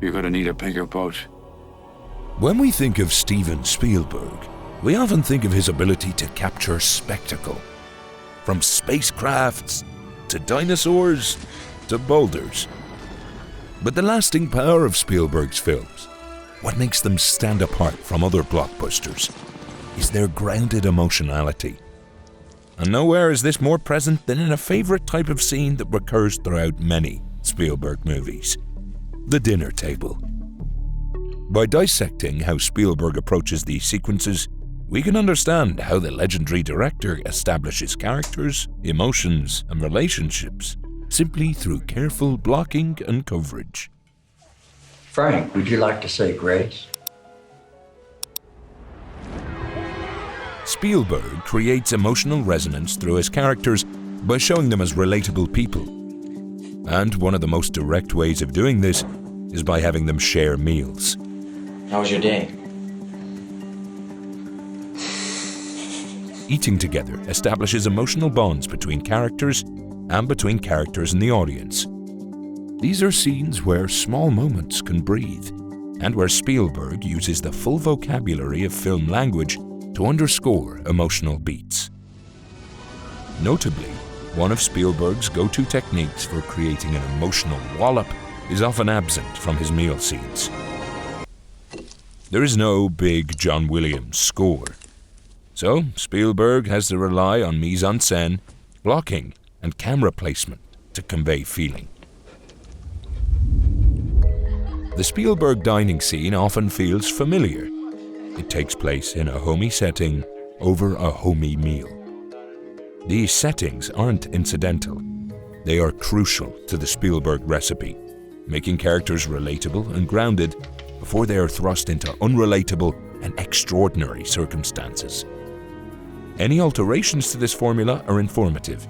You're gonna need a bigger boat. When we think of Steven Spielberg, we often think of his ability to capture spectacle. From spacecrafts, to dinosaurs, to boulders. But the lasting power of Spielberg's films, what makes them stand apart from other blockbusters, is their grounded emotionality. And nowhere is this more present than in a favourite type of scene that recurs throughout many Spielberg movies: the dinner table. By dissecting how Spielberg approaches these sequences, we can understand how the legendary director establishes characters, emotions, and relationships simply through careful blocking and coverage. Frank, would you like to say grace? Spielberg creates emotional resonance through his characters by showing them as relatable people. And one of the most direct ways of doing this is by having them share meals. How was your day? Eating together establishes emotional bonds between characters and between characters and the audience. These are scenes where small moments can breathe, and where Spielberg uses the full vocabulary of film language to underscore emotional beats. Notably, one of Spielberg's go-to techniques for creating an emotional wallop is often absent from his meal scenes. There is no big John Williams score, so Spielberg has to rely on mise-en-scène, blocking, and camera placement to convey feeling. The Spielberg dining scene often feels familiar. It takes place in a homey setting over a homey meal. These settings aren't incidental. They are crucial to the Spielberg recipe, making characters relatable and grounded before they are thrust into unrelatable and extraordinary circumstances. Any alterations to this formula are informative.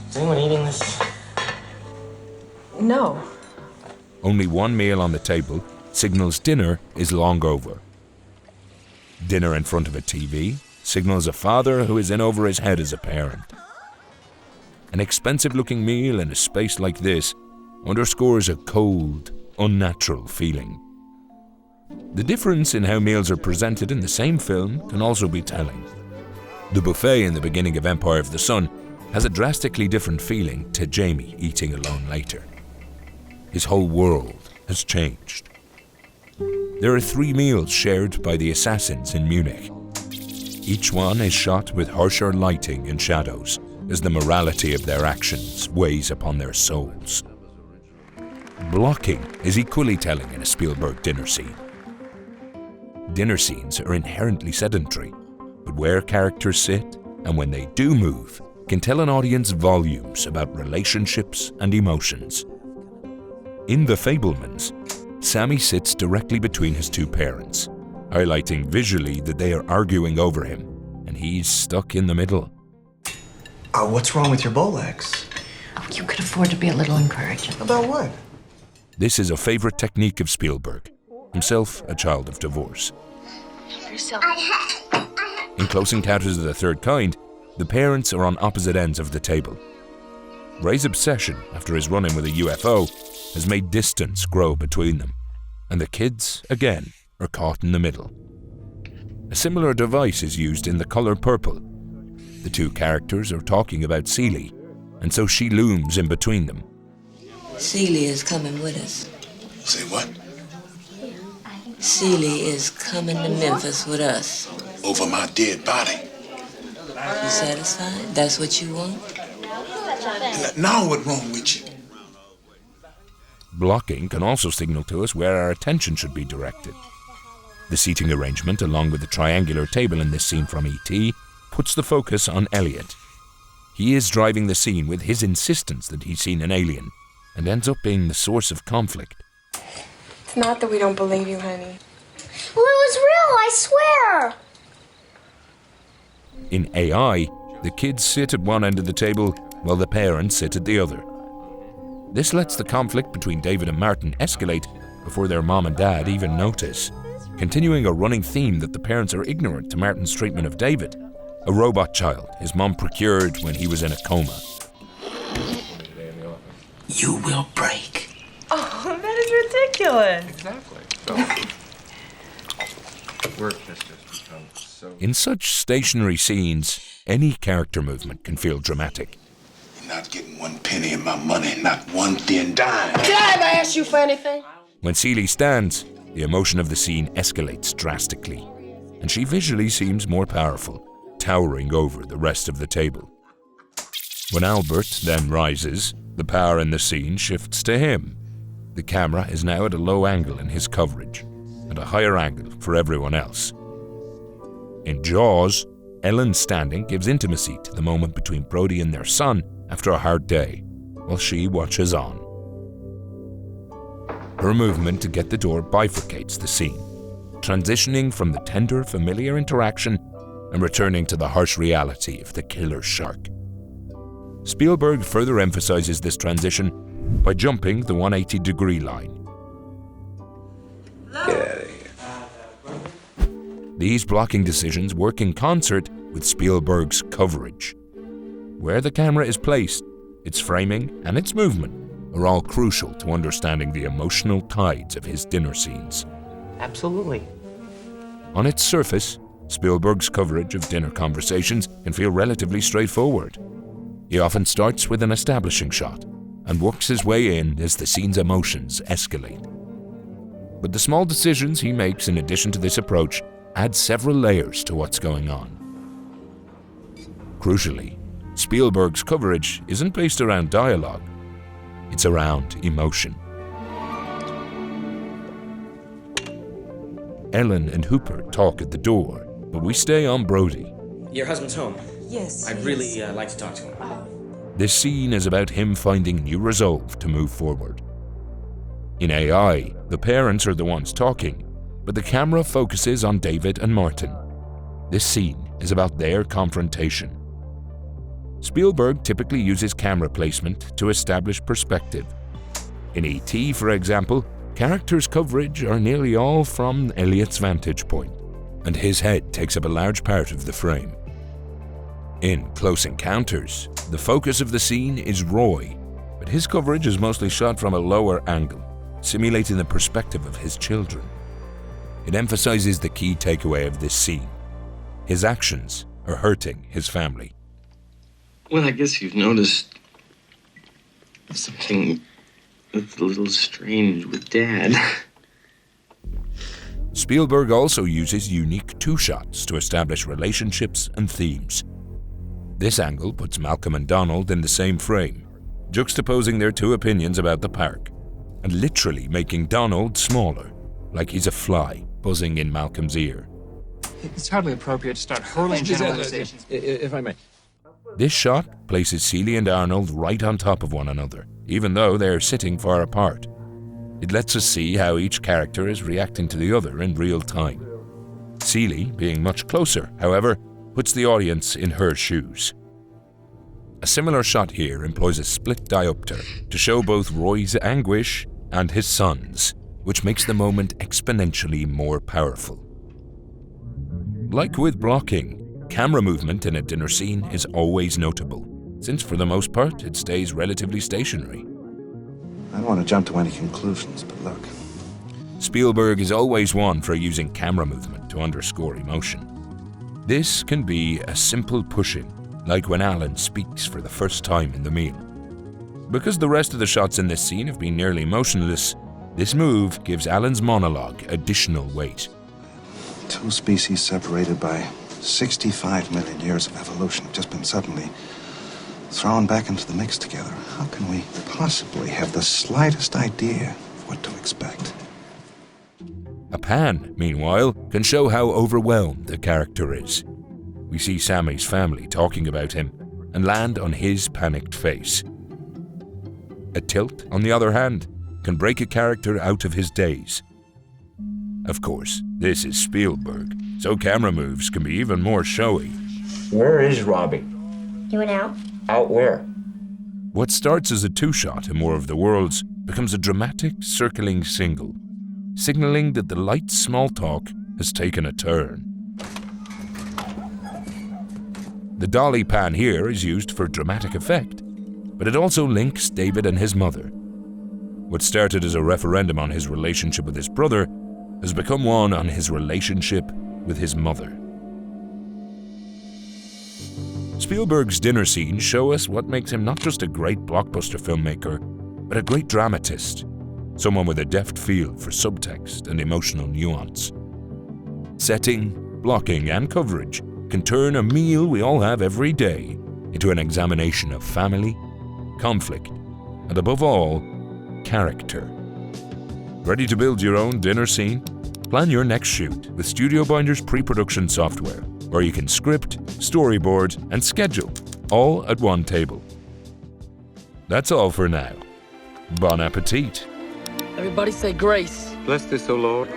Is anyone eating this? No. Only one meal on the table signals dinner is long over. Dinner in front of a TV signals a father who is in over his head as a parent. An expensive-looking meal in a space like this underscores a cold, unnatural feeling. The difference in how meals are presented in the same film can also be telling. The buffet in the beginning of Empire of the Sun has a drastically different feeling to Jamie eating alone later. His whole world has changed. There are 3 meals shared by the assassins in Munich. Each one is shot with harsher lighting and shadows as the morality of their actions weighs upon their souls. Blocking is equally telling in a Spielberg dinner scene. Dinner scenes are inherently sedentary, but where characters sit and when they do move can tell an audience volumes about relationships and emotions. In The Fabelmans, Sammy sits directly between his 2 parents, highlighting visually that they are arguing over him, and he's stuck in the middle. What's wrong with your Bolex? You could afford to be a little encouraging. About what? This is a favorite technique of Spielberg, himself a child of divorce. In Close Encounters of the Third Kind, the parents are on opposite ends of the table. Ray's obsession after his run-in with a UFO has made distance grow between them, and the kids, again, are caught in the middle. A similar device is used in The Color Purple. The 2 characters are talking about Celie, and so she looms in between them. Celie is coming with us. Say what? Celie is coming to Memphis with us. Over my dead body. You satisfied? That's what you want? Now what's wrong with you? Blocking can also signal to us where our attention should be directed. The seating arrangement, along with the triangular table in this scene from E.T., puts the focus on Elliot. He is driving the scene with his insistence that he's seen an alien, and ends up being the source of conflict. It's not that we don't believe you, honey. Well, it was real, I swear! In AI, the kids sit at one end of the table while the parents sit at the other. This lets the conflict between David and Martin escalate before their mom and dad even notice, continuing a running theme that the parents are ignorant to Martin's treatment of David, a robot child his mom procured when he was in a coma. You will break. Oh, that is feeling? Exactly. So, work has just become so... In such stationary scenes, any character movement can feel dramatic. You're not getting one penny of my money, not one thin dime. Did I ever ask you for anything? When Seeley stands, the emotion of the scene escalates drastically, and she visually seems more powerful, towering over the rest of the table. When Albert then rises, the power in the scene shifts to him. The camera is now at a low angle in his coverage, and a higher angle for everyone else. In Jaws, Ellen standing gives intimacy to the moment between Brody and their son after a hard day, while she watches on. Her movement to get the door bifurcates the scene, transitioning from the tender, familiar interaction and returning to the harsh reality of the killer shark. Spielberg further emphasizes this transition by jumping the 180-degree line. Get out of here. These blocking decisions work in concert with Spielberg's coverage. Where the camera is placed, its framing, and its movement are all crucial to understanding the emotional tides of his dinner scenes. Absolutely. On its surface, Spielberg's coverage of dinner conversations can feel relatively straightforward. He often starts with an establishing shot and works his way in as the scene's emotions escalate. But the small decisions he makes in addition to this approach add several layers to what's going on. Crucially, Spielberg's coverage isn't based around dialogue, it's around emotion. Ellen and Hooper talk at the door, but we stay on Brody. Your husband's home. Yes. I'd really like to talk to him. This scene is about him finding new resolve to move forward. In AI, the parents are the ones talking, but the camera focuses on David and Martin. This scene is about their confrontation. Spielberg typically uses camera placement to establish perspective. In E.T., for example, characters' coverage are nearly all from Elliot's vantage point, and his head takes up a large part of the frame. In Close Encounters, the focus of the scene is Roy, but his coverage is mostly shot from a lower angle, simulating the perspective of his children. It emphasizes the key takeaway of this scene. His actions are hurting his family. Well, I guess you've noticed something that's a little strange with Dad. Spielberg also uses unique two-shots to establish relationships and themes. This angle puts Malcolm and Donald in the same frame, juxtaposing their two opinions about the park, and literally making Donald smaller, like he's a fly buzzing in Malcolm's ear. It's hardly appropriate to start hurling generalizations. If I may. This shot places Seeley and Arnold right on top of one another, even though they are sitting far apart. It lets us see how each character is reacting to the other in real time. Seeley, being much closer, however, puts the audience in her shoes. A similar shot here employs a split diopter to show both Roy's anguish and his son's, which makes the moment exponentially more powerful. Like with blocking, camera movement in a dinner scene is always notable, since for the most part it stays relatively stationary. I don't want to jump to any conclusions, but look. Spielberg is always one for using camera movement to underscore emotion. This can be a simple push-in, like when Alan speaks for the first time in the meal. Because the rest of the shots in this scene have been nearly motionless, this move gives Alan's monologue additional weight. Two species separated by 65 million years of evolution have just been suddenly thrown back into the mix together. How can we possibly have the slightest idea of what to expect? A pan, meanwhile, can show how overwhelmed the character is. We see Sammy's family talking about him and land on his panicked face. A tilt, on the other hand, can break a character out of his daze. Of course, this is Spielberg, so camera moves can be even more showy. Where is Robbie? He went out. Out where? What starts as a two-shot in War of the Worlds becomes a dramatic circling single, signaling that the light small talk has taken a turn. The dolly pan here is used for dramatic effect, but it also links David and his mother. What started as a referendum on his relationship with his brother has become one on his relationship with his mother. Spielberg's dinner scenes show us what makes him not just a great blockbuster filmmaker, but a great dramatist, someone with a deft feel for subtext and emotional nuance. Setting, blocking, and coverage can turn a meal we all have every day into an examination of family, conflict, and above all, character. Ready to build your own dinner scene? Plan your next shoot with StudioBinder's pre-production software, where you can script, storyboard, and schedule, all at one table. That's all for now. Bon appetit! Everybody say grace. Bless this, O Lord.